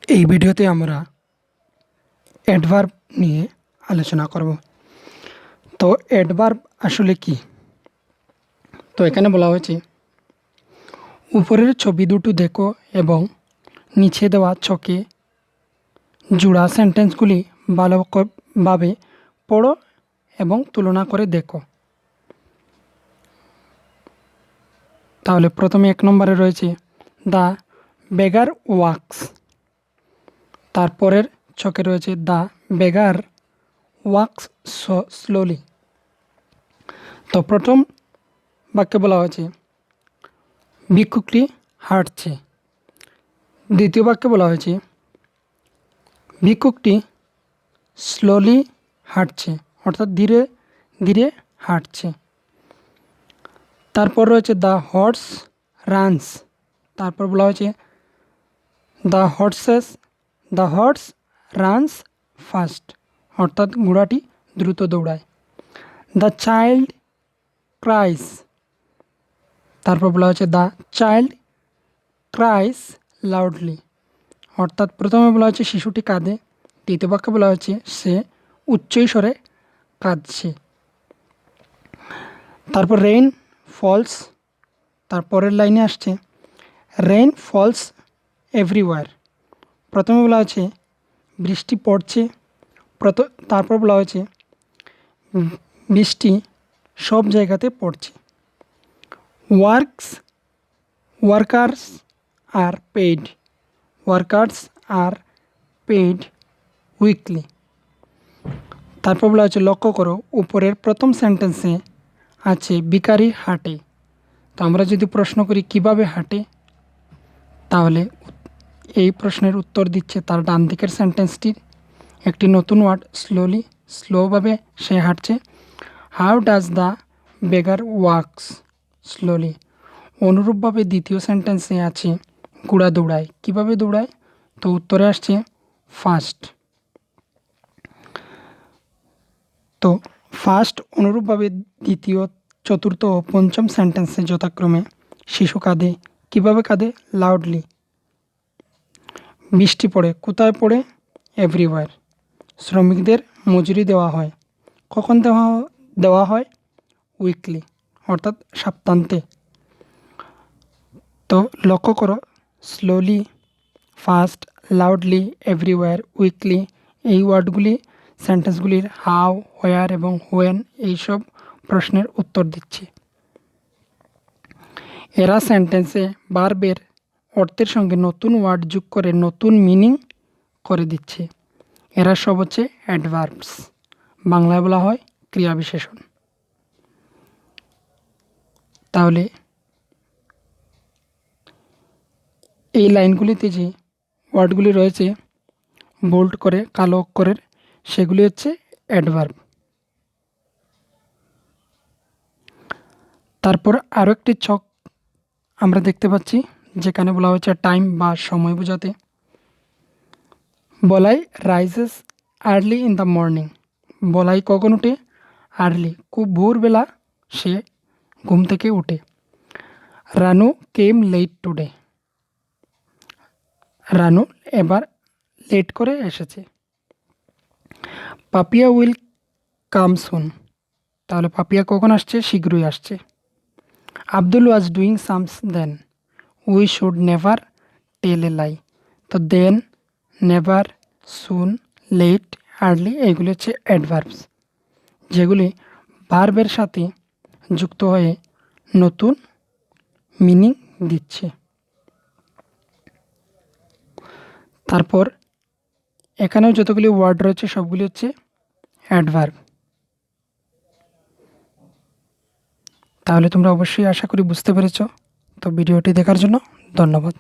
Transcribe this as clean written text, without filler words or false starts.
এই ভিডিওতে আমরা অ্যাডভার্ব নিয়ে আলোচনা করব। তো অ্যাডভার্ব আসলে কি? তো এখানে বলা হয়েছে, উপরের ছবি দুটো দেখো এবং নিচে দেওয়া ছকে জোড়া সেন্টেন্সগুলি ভালোভাবে পড়ো এবং তুলনা করে দেখো। তাহলে প্রথমে 1 নম্বরে রয়েছে দ্য বেগার ওয়াক্স। তারপরের ছকে রয়েছে দ্য বেগার ওয়াক্স স্লোলি। তো প্রথম বাক্যে বলা হয়েছে ভিক্ষুকটি হাঁটছে। দ্বিতীয় বাক্যে বলা হয়েছে ভিক্ষুকটি স্লোলি হাঁটছে, অর্থাৎ ধীরে ধীরে হাঁটছে। তারপর রয়েছে দ্য হর্স রানস। তারপর বলা হয়েছে দ্য হর্স রানস ফাস্ট, অর্থাৎ ঘোড়াটি দ্রুত দৌড়ায়। The child ক্রাইস। তারপর বলা হয়েছে দ্য চাইল্ড ক্রাইস লাউডলি, অর্থাৎ প্রথমে বলা হয়েছে শিশুটি কাঁদে। দ্বিতীয় বাক্যে বলা হয়েছে সে উচ্চ স্বরে কাঁদছে। তারপর রেইন ফলস। তারপরের লাইনে আসছে রেইন ফলস এভরিওয়্যার। প্রথমে বলা হয়েছে বৃষ্টি পড়ছে। তারপর বলা হয়েছে বৃষ্টি সব জায়গাতে পড়ছে। ওয়ার্কার্স আর পেইড। ওয়ার্কার্স আর পেইড উইকলি। তারপর বলা হচ্ছে লক্ষ্য করো উপরের প্রথম সেন্টেন্সে আছে ভিখারি হাঁটে। তো আমরা যদি প্রশ্ন করি কিভাবে হাঁটে, তাহলে এই প্রশ্নের উত্তর দিচ্ছে তার ডান দিকের সেন্টেন্সটির একটি নতুন ওয়ার্ড স্লোভাবে সে হাঁটছে। How does the বেগার wax slowly. অনুরূপভাবে দ্বিতীয় সেন্টেন্সে আছে ঘোড়া দৌড়ায়। কিভাবে দৌড়ায়? তো উত্তরে আসছে ফাস্ট। তো ফার্স্ট অনুরূপভাবে দ্বিতীয়, চতুর্থ ও পঞ্চম সেন্টেন্সে যথাক্রমে শিশু কাঁদে। কীভাবে কাঁদে? লাউডলি। বৃষ্টি পড়ে। কোথায় পড়ে? এভরিওয়্যার। শ্রমিকদের মজুরি দেওয়া হয়। কখন দেওয়া হয়? উইকলি, অর্থাৎ সপ্তান্তে। তো লক্ষ্য করো slowly, fast, loudly, everywhere, weekly এই ওয়ার্ডগুলি সেন্টেন্সগুলির হাউ, হোয়ার এবং হোয়েন এইসব প্রশ্নের উত্তর দিচ্ছে। এরা সেন্টেন্সে ভার্বের অর্থের সঙ্গে নতুন ওয়ার্ড যোগ করে নতুন মিনিং করে দিচ্ছে। এরা সব হচ্ছে অ্যাডভার্বস, বাংলায় বলা হয় ক্রিয়া বিশেষণ। তাহলে এই লাইনগুলিতে যে ওয়ার্ডগুলি রয়েছে বোল্ড করে কালো অক্ষরের, সেগুলি হচ্ছে অ্যাডভার্ব। তারপর আরও একটি ছক আমরা দেখতে পাচ্ছি যেখানে বলা হয়েছে টাইম বা সময় বোঝাতে। বলাই rises early in the morning. বলাই কখন উঠে? আর্লি, খুব ভোরবেলা সে ঘুম থেকে উঠে। Ranu came late today. Ranu এবার লেট করে এসেছে। Papiya will come soon. তাহলে পাপিয়া কখন আসছে? শীঘ্রই আসছে। Abdul was doing sums then. We should never tell a lie. তো then, never, soon, late, early এইগুলি হচ্ছে অ্যাডভার্বস, যেগুলি ভার্বের সাথে যুক্ত হয়ে নতুন মিনিং দিচ্ছে। তারপর এখানেও যতগুলি ওয়ার্ড রয়েছে সবগুলি হচ্ছে অ্যাডভার্ব। তাহলে তোমরা অবশ্যই আশা করি বুঝতে পেরেছ। তো ভিডিওটি দেখার জন্য ধন্যবাদ।